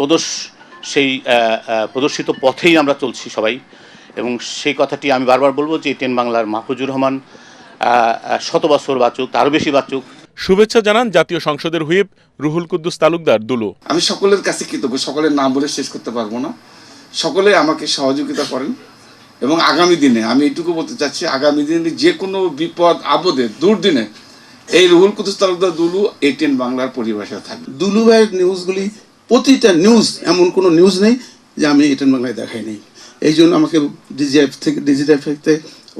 প্রদর্শিত পথেই আমরা চলছি সবাই। এবং সেই কথাটি আমি বারবার বলবো যে এটিএন বাংলার মাহফুজুর রহমান 100 বছর বাঁচুক, তারও বেশি বাঁচুক। শুভেচ্ছা জানান জাতীয় সংসদের হুইপ রুহুল কুদ্দুস তালুকদার দুলু। আমি সকলের কাছে কৃতজ্ঞ, সকলের নাম বলে শেষ করতে পারবো না। সকলে আমাকে সহযোগিতা করেন এবং আগামী দিনে আমি এইটুকু বলতে চাচ্ছি, আগামী দিনে যে কোনো বিপদ আপদে দুর্দিনে এই রুহুল কুদ্দুস তালুকদার দুলু এটিএন বাংলার পরিভাষা থাকবে। দুলু ভাইয়ের নিউজগুলি, প্রতিটা নিউজ, এমন কোনো নিউজ নেই যে আমি এটিএন বাংলায় দেখাই নেই। এই জন্য আমাকে ডিজিটাল থেকে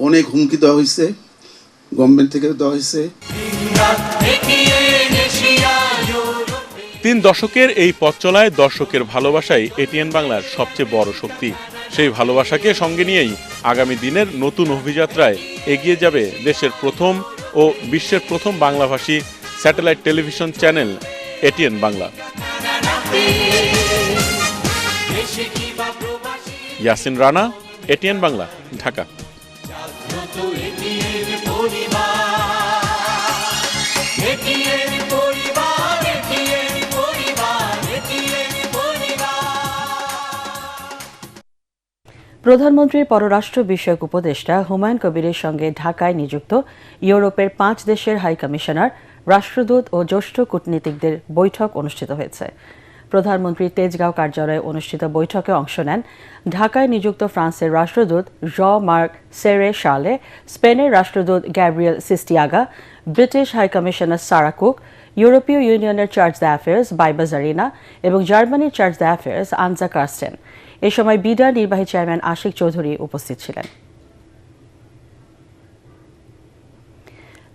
অনেক হুমকি দেওয়া হয়েছে, গভর্নমেন্ট থেকে দেওয়া হয়েছে। 3 দশকের এই পথ চলায় দর্শকের ভালোবাসাই এটিএন বাংলার সবচেয়ে বড় শক্তি। সেই ভালোবাসাকে সঙ্গে নিয়েই আগামী দিনের নতুন অভিযাত্রায় এগিয়ে যাবে দেশের প্রথম ও বিশ্বের প্রথম বাংলাভাষী satellite television channel ATN Bangla. Yasin Rana, ATN Bangla, Dhaka. প্রধানমন্ত্রীর পররাষ্ট্র বিষয়ক উপদেষ্টা হুমায়ুন কবিরের সঙ্গে ঢাকায় নিযুক্ত ইউরোপের 5 দেশের হাই কমিশনার, রাষ্ট্রদূত ও জ্যেষ্ঠ কূটনীতিকদের বৈঠক অনুষ্ঠিত হয়েছে। প্রধানমন্ত্রীর তেজগাঁও কার্যালয়ে অনুষ্ঠিত বৈঠকে অংশ নেন ঢাকায় নিযুক্ত ফ্রান্সের রাষ্ট্রদূত জ-মার্ক সেরে শার্লে, স্পেনের রাষ্ট্রদূত Gabriel Sistiaga, British high commissioner Sarah Cook, ইউরোপীয় ইউনিয়নের চার্জ d'Affaires বাইবা জারিনা এবং জার্মানির চার্জ d'Affaires আনজা কার্স্টেন। এ সময় বিডার নির্বাহী চেয়ারম্যান আশিক চৌধুরী উপস্থিত ছিলেন।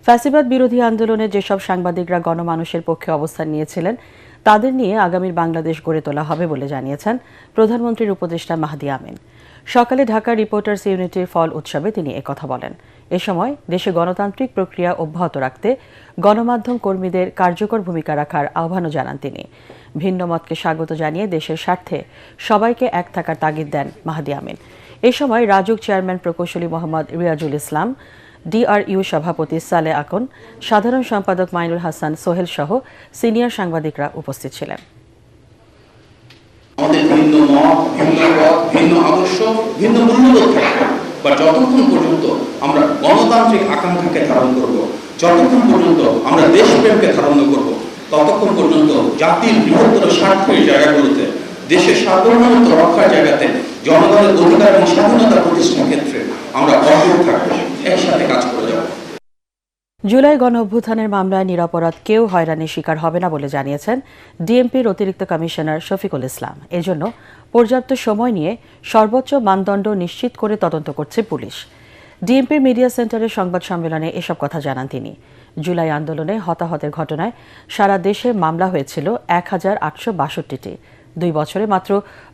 ফ্যাসিবাদ বিরোধী আন্দোলনে যেসব সাংবাদিকরা গণমানুষের পক্ষে অবস্থান নিয়েছিলেন তাদের নিয়ে আগামীর বাংলাদেশ গড়ে তোলা হবে বলে জানিয়েছেন প্রধানমন্ত্রীর উপদেষ্টা মাহদি আমিন। সকালে ঢাকা রিপোর্টার্স ইউনিটির ফল উৎসবে তিনি একথা বলেন। এ সময় দেশে গণতান্ত্রিক প্রক্রিয়া অব্যাহত রাখতে গণমাধ্যম কর্মীদের কার্যকর ভূমিকা রাখার আহ্বানও জানান তিনি। ভিন্ন মতকে স্বাগত জানিয়ে দেশের স্বার্থে সবাইকে এক থাকার তাগিদ দেন মাহদি আমিন। এ সময় রাজুক চেয়ারম্যান প্রকৌশলী মোহাম্মদ রিয়াজুল ইসলাম, ডিআরইউ সভাপতি সালে আকন, সাধারণ সম্পাদক মাইনুল হাসান সোহেল সহ সিনিয়র সাংবাদিকরা উপস্থিত ছিলেন। আমাদের ভিন্ন মত, ভিন্ন পথ, ভিন্ন আদর্শ, ভিন্ন মূল্যবোধ থাকবে, বা যতক্ষণ পর্যন্ত আমরা গণতান্ত্রিক আকাঙ্ক্ষাকে ধারণ করব, যতক্ষণ পর্যন্ত আমরা দেশপ্রেমকে ধারণ করব, ততক্ষণ পর্যন্ত জাতির বৃহত্তর স্বার্থের জায়গাগুলোতে, দেশের সার্বভৌমত্ব রক্ষার জায়গাতে, জনগণের অধিকার এবং স্বাধীনতা প্রতিষ্ঠার ক্ষেত্রে আমরা অটুট থাকবো, একসাথে কাজ করে যাব। জুলাই গণ অভ্যুত্থানের মামলায় নিরপরাধ কেউ হয়রানির শিকার হবে না বলে জানিয়েছেন ডিএমপির অতিরিক্ত কমিশনার শফিকুল ইসলাম। এজন্য পর্যাপ্ত সময় নিয়ে সর্বোচ্চ মানদণ্ড নিশ্চিত করে তদন্ত করছে পুলিশ। ডিএমপির মিডিয়া সেন্টারের সংবাদ সম্মেলনে এসব কথা জানান তিনি। জুলাই আন্দোলনে হতাহতের ঘটনায় সারা দেশে মামলা হয়েছিল 1862টি। 2 বছরে মাত্র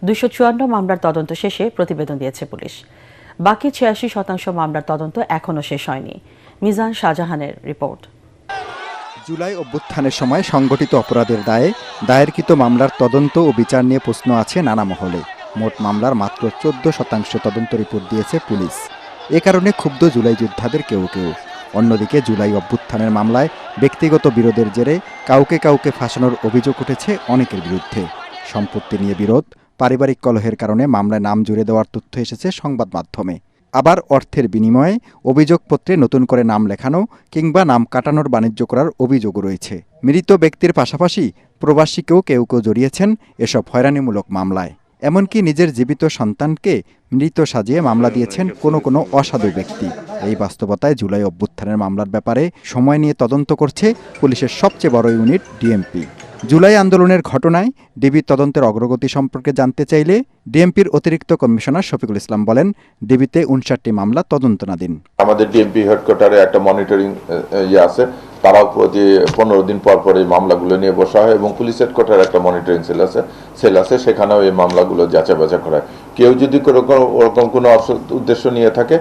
254 মামলার তদন্ত শেষে প্রতিবেদন দিয়েছে পুলিশ। বাকি 86% মামলার তদন্ত এখনও শেষ হয়নি। মিজান শাহজাহানের রিপোর্ট। জুলাই অভ্যুত্থানের সময় সংগঠিত অপরাধের দায়ে দায়েরকৃত মামলার তদন্ত ও বিচার নিয়ে প্রশ্ন আছে নানা মহলে। মোট মামলার মাত্র 14% তদন্ত রিপোর্ট দিয়েছে পুলিশ। এ কারণে ক্ষুব্ধ জুলাই যোদ্ধাদের কেউ কেউ। অন্যদিকে জুলাই অভ্যুত্থানের মামলায় ব্যক্তিগত বিরোধের জেরে কাউকে কাউকে ফাঁসানোর অভিযোগ উঠেছে অনেকের বিরুদ্ধে। সম্পত্তি নিয়ে বিরোধ, পারিবারিক কলহের কারণে মামলায় নাম জুড়ে দেওয়ার তথ্য এসেছে সংবাদ মাধ্যমে। আবার অর্থের বিনিময়ে অভিযোগপত্রে নতুন করে নাম লেখানো কিংবা নাম কাটানোর বাণিজ্য করার অভিযোগও রয়েছে। মৃত ব্যক্তির পাশাপাশি প্রবাসীকেও কেউ কেউ জড়িয়েছেন এসব হয়রানিমূলক মামলায়। এমনকি নিজের জীবিত সন্তানকে মৃত সাজিয়ে মামলা দিয়েছেন কোনো কোনো অসাধু ব্যক্তি। এই বাস্তবতায় জুলাই অভ্যুত্থানের মামলার ব্যাপারে সময় নিয়ে তদন্ত করছে পুলিশের সবচেয়ে বড় ইউনিট ডিএমপি। জুলাই আন্দোলনের ঘটনায় ডিবি তদন্তের অগ্রগতি সম্পর্কে জানতে চাইলে ডিএমপির অতিরিক্ত কমিশনার শফিকুল ইসলাম বলেন, ডিবিতে 59টি মামলা তদন্তনাধীন। আমাদের ডিএমপি হেডকোয়ার্টারে একটা মনিটরিং আছে, তারাও যে 15 দিন পর পর এই মামলাগুলো নিয়ে বসা হয় এবং পুলিশ হেডকোয়ার্টারে একটা মনিটরিং সেল আছে, সেখানেও এই মামলাগুলো যাচাই বাছাই করা হয়। কেউ যদি ওরকম কোনো উদ্দেশ্য নিয়ে থাকে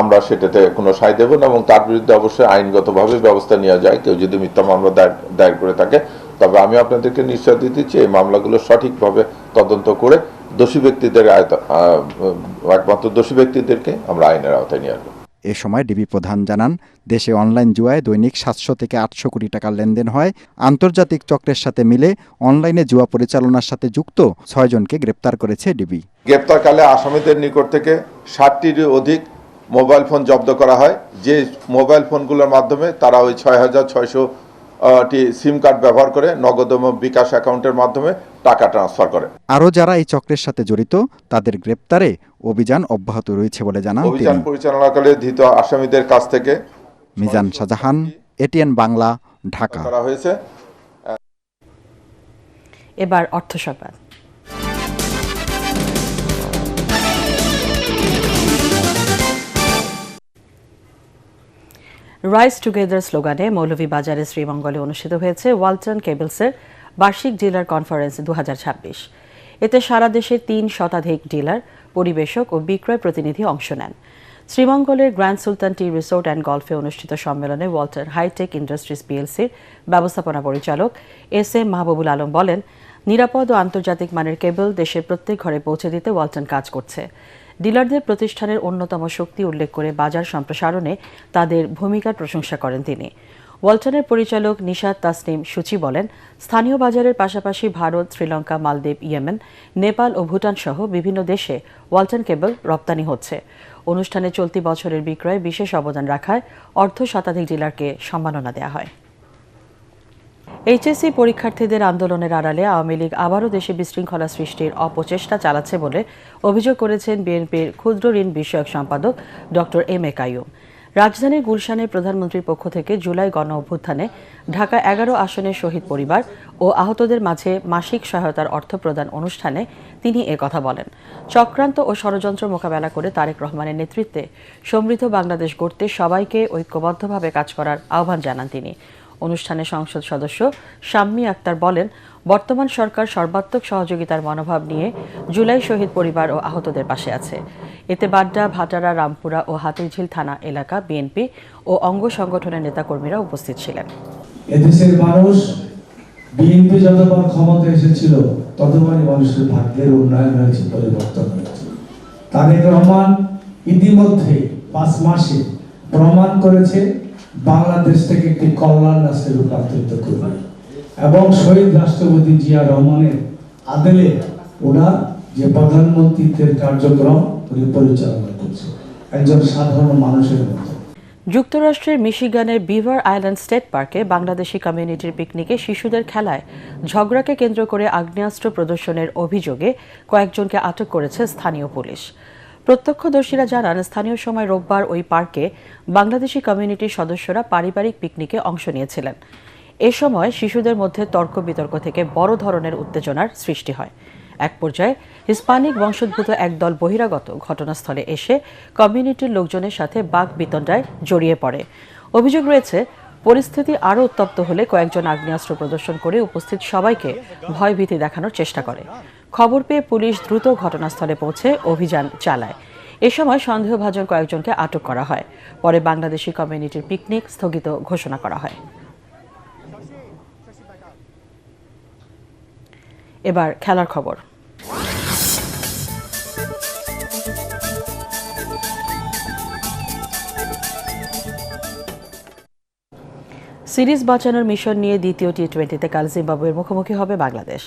আমরা সেটাতে কোনো সায় দেব না এবং তার বিরুদ্ধে অবশ্যই আইনগতভাবে ব্যবস্থা নেওয়া যায়। কেউ যদি মিথ্যা মামলা দায়ের করে থাকে, তবে আমি আপনাদেরকে নিশ্চয় দিচ্ছি এই মামলাগুলো সঠিকভাবে তদন্ত করে দোষী ব্যক্তিদের একমাত্র দোষী ব্যক্তিদেরকে আমরা আইনের আওতায় নিয়ে আসবো। এ সময় ডিবি প্রধান জানান, দেশে অনলাইন জুয়ায় দৈনিক 700 থেকে 800 কোটি টাকার লেনদেন হয়। আন্তর্জাতিক চক্রের সাথে মিলে অনলাইনে জুয়া পরিচালনার সাথে যুক্ত 6 জনকে গ্রেপ্তার করেছে ডিবি। গ্রেপ্তারকালে আসামিদের নিকট থেকে 60টির অধিক মোবাইল ফোন জব্দ করা হয়, যে মোবাইল ফোনগুলোর মাধ্যমে তারা ওই 6600টি সিম কার্ড ব্যবহার করে নগদ এবং বিকাশ অ্যাকাউন্টের মাধ্যমে টাকা ট্রান্সফার করে। আরও যারা এই চক্রের সাথে জড়িত তাদের গ্রেপ্তারে অভিযান অব্যাহত রয়েছে বলে জানান তিনি। অভিযান পরিচালনাকালে ধৃত আসামিদের কাছ থেকে মিজান শাহজাহান, এটিএন বাংলা, ঢাকা। করা হয়েছে। এবার অর্থ সংবাদ। রাইজ টুগেদার স্লোগানে মৌলভীবাজারে শ্রীমঙ্গলে অনুষ্ঠিত হয়েছে ওয়ালটন কেবলসের বার্ষিক ডিলার কনফারেন্স 2026। এতে সারা দেশের 3 শতাধিক ডিলার, পরিবেশক ও বিক্রয় প্রতিনিধি অংশ নেন। শ্রীমঙ্গলের grand Sultan tea resort and গলফে অনুষ্ঠিত সম্মেলনে ওয়ালটন হাইটেক ইন্ডাস্ট্রিজ পিএলসির ব্যবস্থাপনা পরিচালক এস.এম. মাহবুবুল আলম বলেন, নিরাপদ ও আন্তর্জাতিক মানের কেবল দেশের প্রত্যেক ঘরে পৌঁছে দিতে ওয়ালটন কাজ করছে। ডিলারদের প্রতিষ্ঠানের অন্যতম শক্তি উল্লেখ করে বাজার সম্প্রসারণে তাদের ভূমিকার প্রশংসা করেন তিনি। ওয়ালটনের পরিচালক নিশাত তাসনিম সূচি বলেন, স্থানীয় বাজারের পাশাপাশি ভারত, শ্রীলঙ্কা, মালদ্বীপ, ইয়েমেন, নেপাল ও ভুটান সহ বিভিন্ন দেশে ওয়ালটন কেবল রপ্তানি হচ্ছে। অনুষ্ঠানে চলতি বছরের বিক্রয়ে বিশেষ অবদান রাখায় অর্ধ শতাধিক ডিলারকে সম্মাননা দেওয়া হয়। এইচএসসি পরীক্ষার্থীদের আন্দোলনের আড়ালে আওয়ামী লীগ আবারও দেশে বিশৃঙ্খলা সৃষ্টির অপচেষ্টা চালাচ্ছে বলে অভিযোগ করেছেন বিএনপির ক্ষুদ্র ঋণ বিষয়ক সম্পাদক ডক্টর এম.এ. কাইয়ুম। রাজধানীর গুলশানে প্রধানমন্ত্রীর পক্ষ থেকে জুলাই গণ অভ্যুত্থানে ঢাকা 11 আসনের শহীদ পরিবার ও আহতদের মাঝে মাসিক সহায়তার অর্থ প্রদান অনুষ্ঠানে তিনি একথা বলেন। চক্রান্ত ও ষড়যন্ত্র মোকাবেলা করে তারেক রহমানের নেতৃত্বে সমৃদ্ধ বাংলাদেশ গড়তে সবাইকে ঐক্যবদ্ধভাবে কাজ করার আহ্বান জানান তিনি। অনুষ্ঠানে সংসদ সদস্য শাম্মী আক্তার বলেন, বর্তমান সরকার সর্বাত্মক সহযোগিতার মনোভাব নিয়ে জুলাই শহীদ পরিবার ও আহতদের পাশে আছে। এতে বাড্ডা, ভাটারা, রামপুরা ও হাতিরঝিল থানা এলাকা বিএনপি ও অঙ্গ সংগঠনের নেতাকর্মীরা উপস্থিত ছিলেন। এদেশের মানুষ বিএনপি যতবার ক্ষমতা এসেছিল ততবারই মানুষের ভাগ্যের উন্নয়ন হয়েছে, পরিবর্তন হয়েছে। তারেক রহমান ইতিমধ্যে 5 মাসে প্রমাণ করেছে বাংলাদেশ থেকে একটি কল্যাণ রাষ্ট্রে রূপান্তরিত করবে এবং শহীদ রাষ্ট্রপতি জিয়া রহমানের আদলে ওনার যে প্রধানমন্ত্রীত্বের কার্যক্রম উনি পরিচালনা করছে একজন সাধারণ মানুষের মতো। যুক্তরাষ্ট্রের মিশিগানের বিভার আইল্যান্ড স্টেট পার্কে বাংলাদেশি কমিউনিটির পিকনিকে শিশুদের খেলায় ঝগড়াকে কেন্দ্র করে আগ্নেয়াস্ত্র প্রদর্শনের অভিযোগে কয়েকজনকে আটক করেছে স্থানীয় পুলিশ। প্রত্যক্ষদর্শীরা জানান, স্থানীয় সময় রোববার ওই পার্কে বাংলাদেশি কমিউনিটির সদস্যরা পারিবারিক পিকনিকে অংশ নিয়েছিলেন। এ সময় শিশুদের মধ্যে তর্ক বিতর্ক থেকে বড় ধরনের উত্তেজনার সৃষ্টি হয়। এক পর্যায়ে হিস্পানিক বংশোদ্ভূত একদল বহিরাগত ঘটনাস্থলে এসে কমিউনিটির লোকজনের সাথে বাক বিতণ্ডায় জড়িয়ে পড়ে। অভিযোগ রয়েছে, পরিস্থিতি আরও উত্তপ্ত হলে কয়েকজন আগ্নেয়াস্ত্র প্রদর্শন করে উপস্থিত সবাইকে ভয়ভীতি দেখানোর চেষ্টা করে। খবর পেয়ে পুলিশ দ্রুত ঘটনাস্থলে পৌঁছে অভিযান চালায়। এ সময় সন্দেহভাজন কয়েকজনকে আটক করা হয়। পরে বাংলাদেশি কমিউনিটির পিকনিক স্থগিত ঘোষণা করা হয়। এবার খেলার খবর। সিরিজ বাঁচানোর মিশন নিয়ে দ্বিতীয় টি-20তে কাল জিম্বাবুয়ের মুখোমুখি হবে বাংলাদেশ।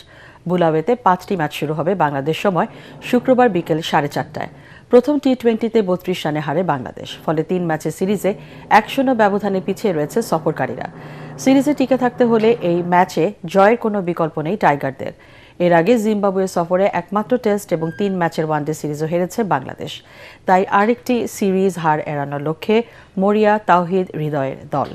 বুলাওয়েতে 5টি ম্যাচ শুরু হবে বাংলাদেশ সময় শুক্রবার বিকেল 4:30টায়। প্রথম টি-20তে 32 রানে হারে বাংলাদেশ। ফলে 3 ম্যাচের সিরিজে 1-0 ব্যবধানে পিছিয়ে রয়েছে সফরকারীরা। সিরিজে টিকে থাকতে হলে এই ম্যাচে জয়ের কোনো বিকল্প নেই টাইগারদের। এর আগে জিম্বাবুয়ে সফরে একমাত্র টেস্ট এবং 3 ম্যাচের ওয়ানডে সিরিজও হেরেছে বাংলাদেশ। তাই আরেকটি সিরিজ হার এড়ানোর লক্ষ্যে মরিয়া তাওহিদ হৃদয়ের দল।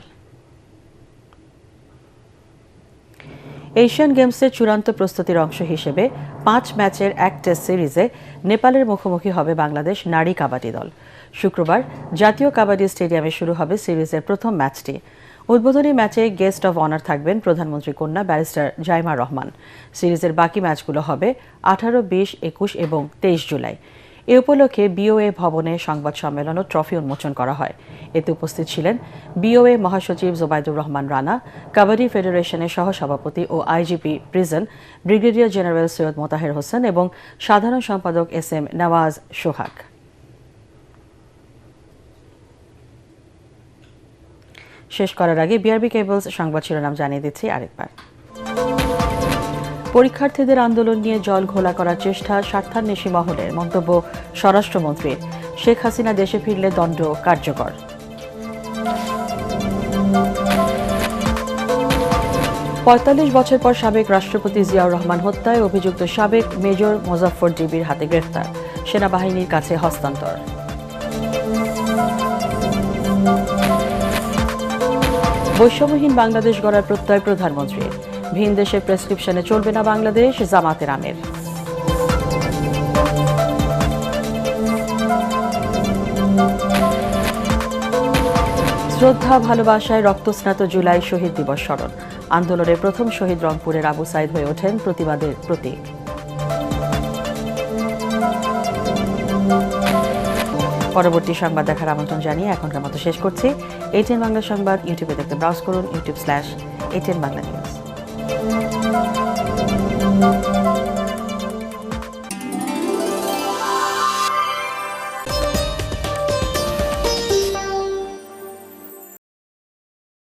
এশিয়ান গেমসের চূড়ান্ত প্রস্তুতির অংশ হিসেবে 5 ম্যাচের এক টেস্ট সিরিজে নেপালের মুখোমুখি হবে বাংলাদেশ নারী কাবাডি দল। শুক্রবার জাতীয় কাবাডি স্টেডিয়ামে শুরু হবে সিরিজের প্রথম ম্যাচটি। উদ্বোধনী ম্যাচে গেস্ট অব অনার থাকবেন প্রধানমন্ত্রী কন্যা ব্যারিস্টার জাইমা রহমান। সিরিজের বাকি ম্যাচগুলো হবে 18, 20, 21 এবং 23 জুলাই। এ উপলক্ষে বিওএ ভবনে সংবাদ সম্মেলন ও ট্রফি উন্মোচন করা হয়। এতে উপস্থিত ছিলেন বিওএ মহাসচিব জোবাইদুর রহমান রানা, কাবাডি ফেডারেশনের সহসভাপতি ও IGP prison brigadier general Syed Motaher Hossain এবং সাধারণ সম্পাদক এস.এম. নওয়াজ সোহাগ। শেষ করার আগে বিআরবি কেবলস সংবাদ শিরোনাম জানিয়ে দিচ্ছি আরেকবার। পরীক্ষার্থীদের আন্দোলন নিয়ে জল ঘোলা করার চেষ্টা স্বার্থান্বেষী মহলের, মন্তব্য স্বরাষ্ট্রমন্ত্রীর। শেখ হাসিনা দেশে ফিরলে দণ্ড কার্যকর। ৪৫ বছর পর সাবেক রাষ্ট্রপতি জিয়াউর রহমান হত্যায় অভিযুক্ত সাবেক মেজর মোজাফফর ডিবির হাতে গ্রেফতার, সেনাবাহিনীর কাছে হস্তান্তর। বৈষম্যহীন বাংলাদেশ গড়ার প্রত্যয় প্রধানমন্ত্রীর। ভিন দেশের প্রেসক্রিপশনে চলবে না বাংলাদেশ, জামাতের আমির। শ্রদ্ধা ভালোবাসায় রক্তস্নাত জুলাই শহীদ দিবস স্মরণ। আন্দোলনের প্রথম শহীদ রংপুরের আবু সাইদ হয়ে ওঠেন প্রতিবাদের প্রতীক। পরবর্তী সংবাদ দেখার আমন্ত্রণ জানিয়ে এখনকার মতো শেষ করছি। এটিএন বাংলা সংবাদ ইউটিউবে দেখতে ব্রাউজ করুন, youtube/ATN Bangla News।